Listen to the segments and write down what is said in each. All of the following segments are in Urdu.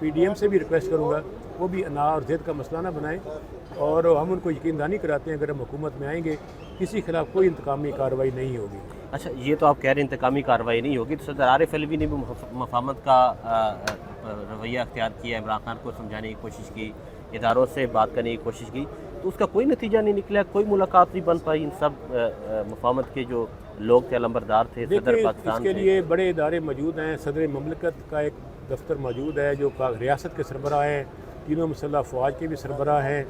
PDM سے بھی ریکویسٹ کروں گا وہ بھی انا اور زید کا مسئلہ نہ بنائیں، اور ہم ان کو یقین دہانی کراتے ہیں اگر ہم حکومت میں آئیں گے کسی خلاف کوئی انتقامی کارروائی نہیں ہوگی۔ اچھا، یہ تو آپ کہہ رہے ہیں انتقامی کارروائی نہیں ہوگی، تو صدر عارف علوی نے بھی مفاہمت کا رویہ اختیار کیا، عمران خان کو سمجھانے کی کوشش کی، اداروں سے بات کرنے کی کوشش کی، تو اس کا کوئی نتیجہ نہیں نکلا، کوئی ملاقات نہیں بن پائی۔ ان سب مفاہمت کے جو لوگ تھے، علمبردار تھے، صدر دیکھیں پاکستان اس کے تھے۔ لیے بڑے ادارے موجود ہیں، صدر مملکت کا ایک دفتر موجود ہے جو ریاست کے سربراہ ہیں، تینوں مسلح افواج کے بھی سربراہ ہیں،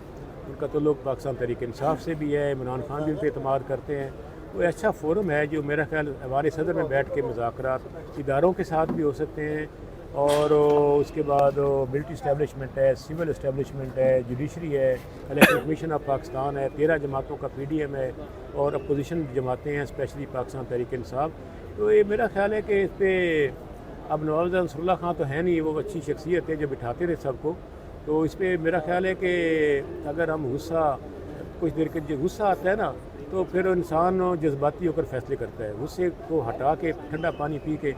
ان کا تعلق پاکستان تحریک انصاف سے بھی ہے، عمران خان بھی ان پہ اعتماد کرتے ہیں۔ وہ اچھا فورم ہے جو میرا خیال ہمارے صدر میں بیٹھ کے مذاکرات اداروں کے ساتھ بھی ہو سکتے ہیں، اور اس کے بعد ملٹری اسٹیبلشمنٹ ہے، سول اسٹیبلشمنٹ ہے، جوڈیشری ہے، الیکشن کمیشن آف پاکستان ہے، 13 جماعتوں کا PDM ہے، اور اپوزیشن جماعتیں ہیں اسپیشلی پاکستان تحریک انصاف۔ تو یہ میرا خیال ہے کہ اس پہ اب نواب انصر اللہ خان تو ہے نہیں، وہ اچھی شخصیت ہے جو بٹھاتے رہے سب کو، تو اس پہ میرا خیال ہے کہ اگر ہم کچھ دیر کے جو غصہ آتا ہے نا تو پھر انسان جذباتی ہو کر فیصلے کرتا ہے، غصے کو ہٹا کے ٹھنڈا پانی پی کے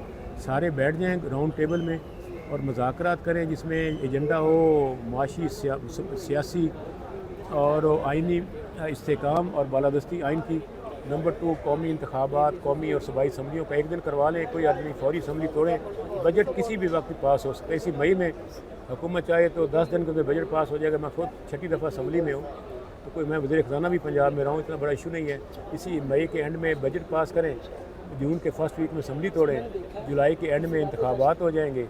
سارے بیٹھ جائیں راؤنڈ ٹیبل میں اور مذاکرات کریں جس میں ایجنڈا ہو معاشی، سیاسی اور آئینی استحکام اور بالادستی آئین کی۔ نمبر 2 قومی انتخابات، قومی اور صوبائی اسمبلیوں کا ایک دن کروا لیں، کوئی آدمی فوری اسمبلی توڑیں، بجٹ کسی بھی وقت پاس ہو سکتا ہے۔ اسی مئی میں حکومت چاہے تو 10 دن کے اندر بجٹ پاس ہو جائے گا۔ میں خود 6ٹھی دفعہ اسمبلی میں ہوں، تو کوئی میں وزیر خزانہ بھی پنجاب میں رہا ہوں، اتنا بڑا ایشو نہیں ہے۔ اسی مئی کے اینڈ میں بجٹ پاس کریں، جون کے فرسٹ ویک میں اسمبلی توڑیں، جولائی کے اینڈ میں انتخابات ہو جائیں گے،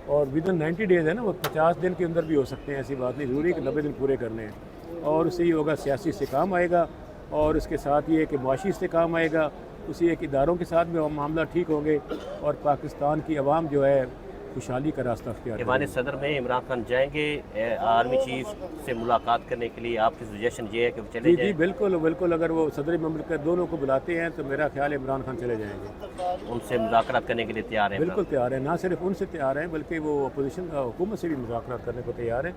اور ودن 90 ڈیز ہے نا، وہ 50 دن کے اندر بھی ہو سکتے ہیں، ایسی بات نہیں ضروری کہ 90 دن پورے کرنے ہیں۔ اور اس سے یہ ہوگا سیاسی استحکام آئے گا، اور اس کے ساتھ یہ کہ معاشی استحکام آئے گا، اسی ایک اداروں کے ساتھ بھی معاملہ ٹھیک ہوں گے، اور پاکستان کی عوام جو ہے خوشحالی کا راستہ اختیار کرے ایوان گی۔ صدر میں عمران خان جائیں گے آرمی چیف سے ملاقات کرنے کے لیے؟ آپ کی سجیشن یہ ہے کہ وہ چلے جی جائیں؟ بالکل بالکل، اگر وہ صدر مملکت دونوں کو بلاتے ہیں تو میرا خیال ہے عمران خان چلے جائیں گے۔ ان سے مذاکرات کرنے کے لیے تیار ہیں؟ بالکل تیار ہیں، نہ صرف ان سے تیار ہیں بلکہ وہ اپوزیشن حکومت سے بھی مذاکرات کرنے کو تیار ہیں۔